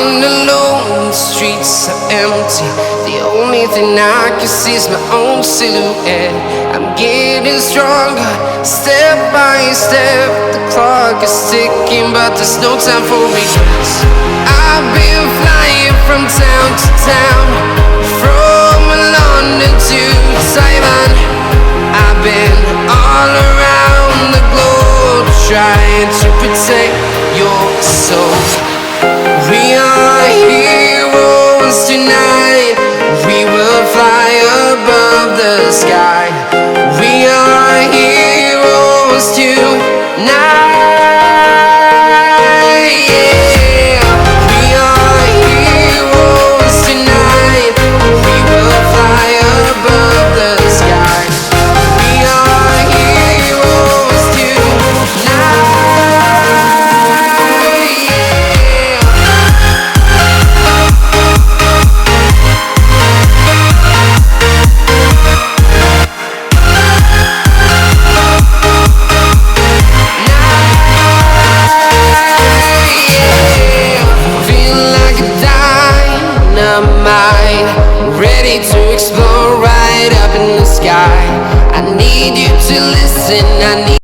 Walking alone, the streets are empty. The only thing I can see is my own silhouette. I'm getting stronger, step by step. The clock is ticking, but there's no time for regrets. I've been flying from town to town, from London to Taiwan. I've been all around the globe, trying to protect your soul. We are heroes tonight. We will fly above the sky. We are heroes tonight. Yeah. We are heroes tonight. We will fly above the sky. We are heroes tonight. Ready to explore right up in the sky. I need you to listen. I need